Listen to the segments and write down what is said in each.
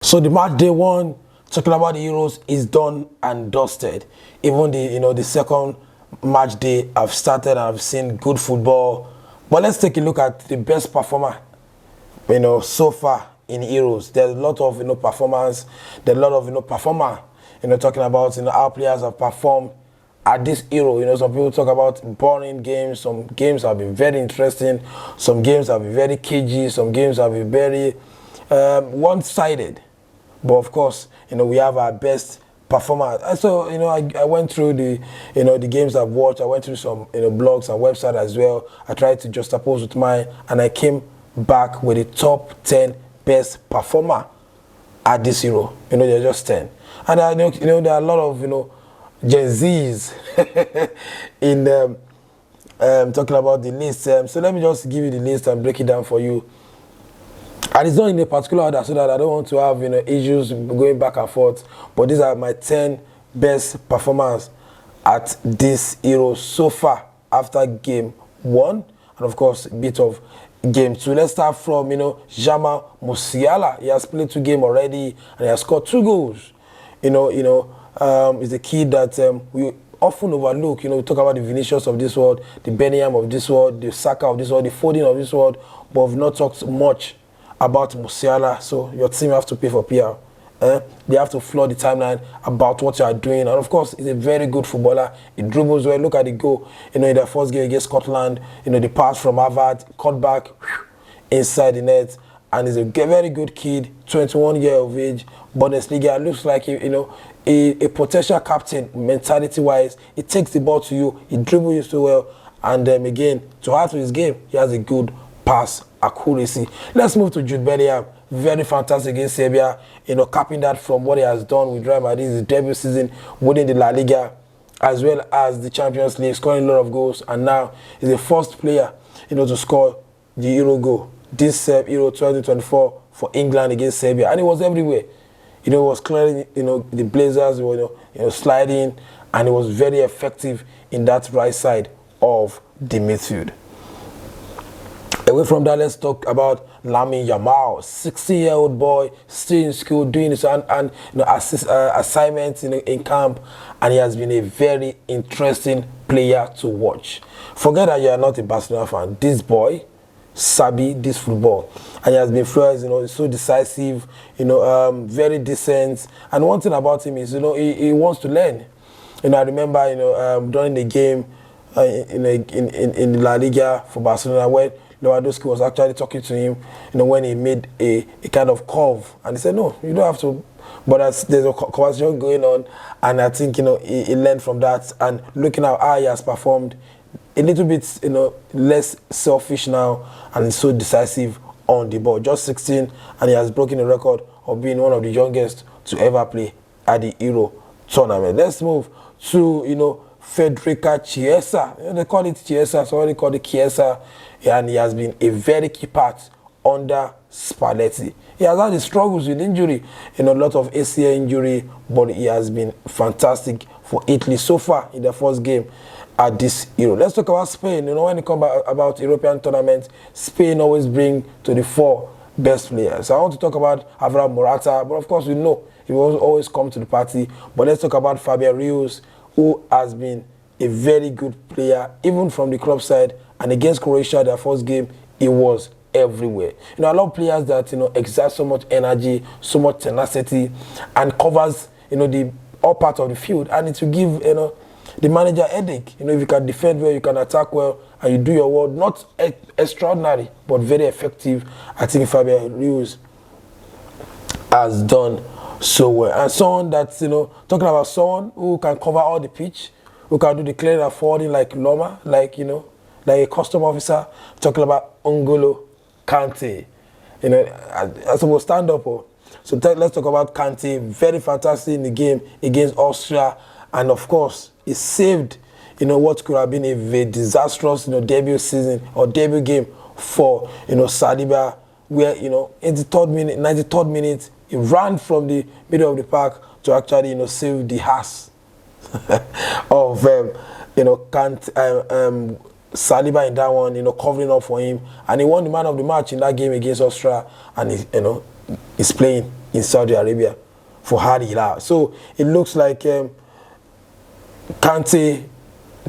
So the match day one, talking about the Euros, is done and dusted. Even the second match day, I've started and I've seen good football. But let's take a look at the best performer, so far in Euros. There's a lot of performance. There's a lot of performer. Talking about how players have performed at this Euro. Some people talk about boring games. Some games have been very interesting. Some games have been very cagey. Some games have been very one-sided. But of course, we have our best performers. So, I went through the games I've watched. I went through some, blogs and websites as well. I tried to juxtapose with mine, and I came back with the top 10 best performer at this Euro. They're just 10. And I know, there are a lot of, Gen Zs in talking about the list. So let me just give you the list and break it down for you. And it's not in a particular order, so that I don't want to have issues going back and forth. But these are my 10 best performers at this Euro so far after game 1, and of course a bit of game 2. Let's start from Jamal Musiala. He has played 2 games already and he has scored 2 goals. Is a kid that we often overlook. We talk about the Vinicius of this world, the Bellingham of this world, the Saka of this world, the Foden of this world, but we've not talked much about Musiala. So your team have to pay for PR. They have to flood the timeline about what you are doing. And of course, he's a very good footballer. He dribbles well. Look at the goal. In their first game against Scotland, the pass from Harvard, cut back inside the net. And he's a very good kid, 21 years of age. Bundesliga looks like a potential captain mentality-wise. He takes the ball to you. He dribbles you so well. And again, to add to his game, he has a good pass accuracy. Let's move to Jude Bellingham. Very fantastic against Serbia. Capping that from what he has done with Real Madrid, his debut season, winning the La Liga, as well as the Champions League, scoring a lot of goals. And now he's the first player, to score the Euro goal. This Euro 2024 for England against Serbia. And it was everywhere. It was clearing, the Blazers were, sliding, and it was very effective in that right side of the midfield. Away from that, let's talk about Lamine Yamal, 16-year-old boy, still in school, doing his assignments in camp, and he has been a very interesting player to watch. Forget that you are not a Barcelona fan. This boy sabi this football, and he has been fluent, so decisive, very decent. And one thing about him is, he wants to learn. I remember, during the game in La Liga for Barcelona, when Lewandowski was actually talking to him, when he made a kind of curve, and he said, no, you don't have to. But there's a conversation going on, and I think, he learned from that, and looking at how he has performed, a little bit, less selfish now, and so decisive on the ball. Just 16, and he has broken the record of being one of the youngest to ever play at the Euro tournament. Let's move to, Federica Chiesa. They call it Chiesa, so they call it Chiesa, and he has been a very key part under Spalletti. He has had his struggles with injury, a lot of ACL injury, but he has been fantastic for Italy so far in the first game at this Euro. Let's talk about Spain. When it comes about European tournaments, Spain always bring to the 4 best players. So I want to talk about Alvaro Morata, but of course we know he will always come to the party. But let's talk about Fabian Ruiz, who has been a very good player, even from the club side. And against Croatia, their first game, he was everywhere. A lot of players that exert so much energy, so much tenacity, and covers the all part of the field, and it will give the manager headache. If you can defend well, you can attack well, and you do your work, not extraordinary, but very effective. I think Fabian Ruiz has done so well. And someone that's, talking about someone who can cover all the pitch, who can do the clearing and forwarding like Loma, like a custom officer, talking about N'Golo Kante. I suppose stand up. So let's talk about Kante. Very fantastic in the game against Austria. And of course, he saved, what could have been a very disastrous, debut season or debut game for, Saliba, where, in the 93rd minute, he ran from the middle of the park to actually, save the ass of, Saliba in that one, covering up for him. And he won the man of the match in that game against Austria. And, he's playing in Saudi Arabia for Al Hilal. So it looks like Kante,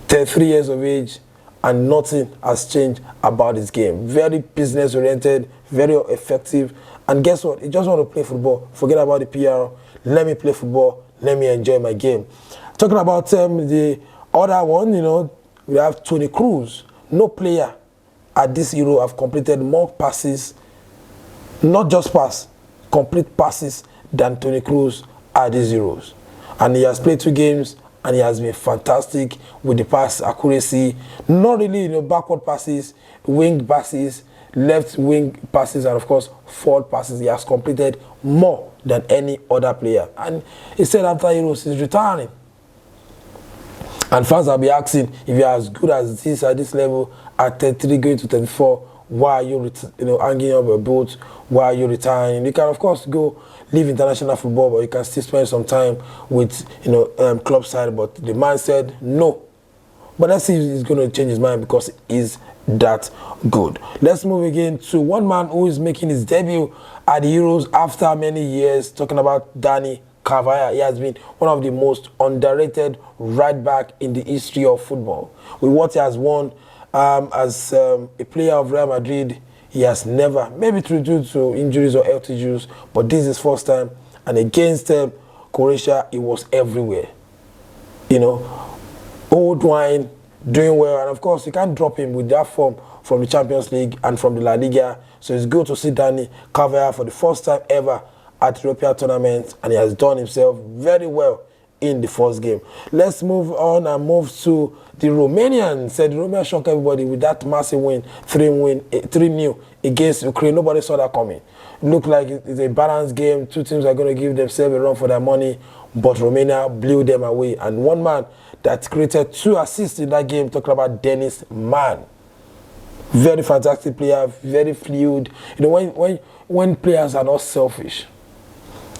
33 years of age, and nothing has changed about his game. Very business-oriented, very effective, and guess what? He just want to play football. Forget about the PR. Let me play football. Let me enjoy my game. Talking about the other one, we have Toni Kroos. No player at this Euro have completed more passes, not just pass, complete passes than Toni Kroos at these Euros. And he has played 2 games, and he has been fantastic with the pass accuracy. Not really, backward passes, wing passes, left wing passes, and of course, forward passes. He has completed more than any other player. And he said after Euros, he's retiring. And fans will be asking, if you're as good as this at this level, at 33 going to 34, why are you, hanging up a boat? Why are you retiring? You can, of course, go leave international football, but you can still spend some time with, club side. But the man said no. But let's see if he's going to change his mind because he's that good. Let's move again to one man who is making his debut at the Euros after many years, talking about Dani Carvajal. He has been one of the most underrated right back in the history of football. With what he has won as a player of Real Madrid, he has never, maybe due to injuries or health issues, but this is his first time. And against Croatia, he was everywhere. Old wine, doing well. And of course, you can't drop him with that form from the Champions League and from the La Liga. So it's good to see Dani Carvajal for the first time ever at European tournaments, and he has done himself very well in the first game. Let's move on and move to the Romanians. The Romanians shocked everybody with that massive win, 3-0 against Ukraine. Nobody saw that coming. It looked like it's a balanced game. 2 teams are going to give themselves a run for their money, but Romania blew them away. And one man that created 2 assists in that game, talking about Dennis Mann. Very fantastic player, very fluid. When players are not selfish,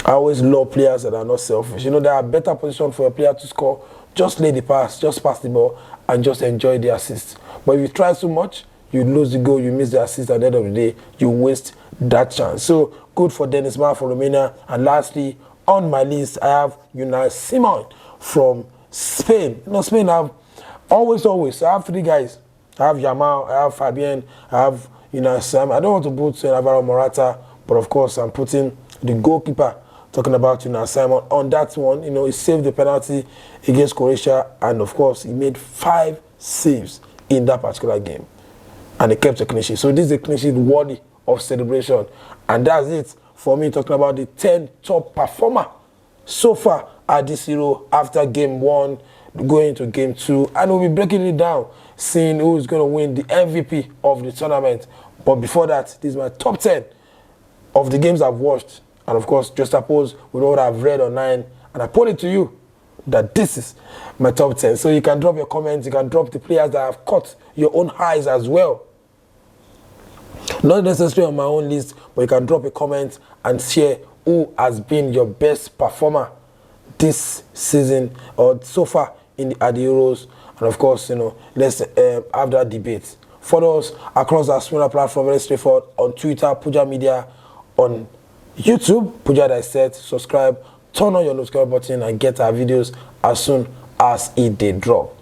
I always love players that are not selfish. There are better positions for a player to score. Just lay the pass, just pass the ball, and just enjoy the assist. But if you try so much, you lose the goal, you miss the assist. At the end of the day, you waste that chance. So good for Dennis Mann for Romania. And lastly, on my list, I have Unai Simon from Spain. Spain have always. I have 3 guys. I have Yamal, I have Fabian, I have Unai Simon. I don't want to put Alvaro Morata, but of course I'm putting the goalkeeper, talking about Unai Simon, on that one. He saved the penalty against Croatia, and of course he made 5 saves in that particular game, and he kept a clean sheet. So this is a clean sheet worthy of celebration, and that's it for me talking about the 10 top performer so far at this Euro after game 1 going into game 2, and we'll be breaking it down, seeing who is going to win the MVP of the tournament. But before that, this is my top 10 of the games I've watched. And of course, just suppose with what I've read online, and I put it to you that this is my top 10. So you can drop your comments, you can drop the players that have caught your own eyes as well. Not necessarily on my own list, but you can drop a comment and share who has been your best performer this season or so far at the Euros. And of course, let's have that debate. Follow us across our smaller platform, very straightforward, on Twitter, Puja Media, on YouTube, Puja Dissects. Subscribe, turn on your notification button, and get our videos as soon as they drop.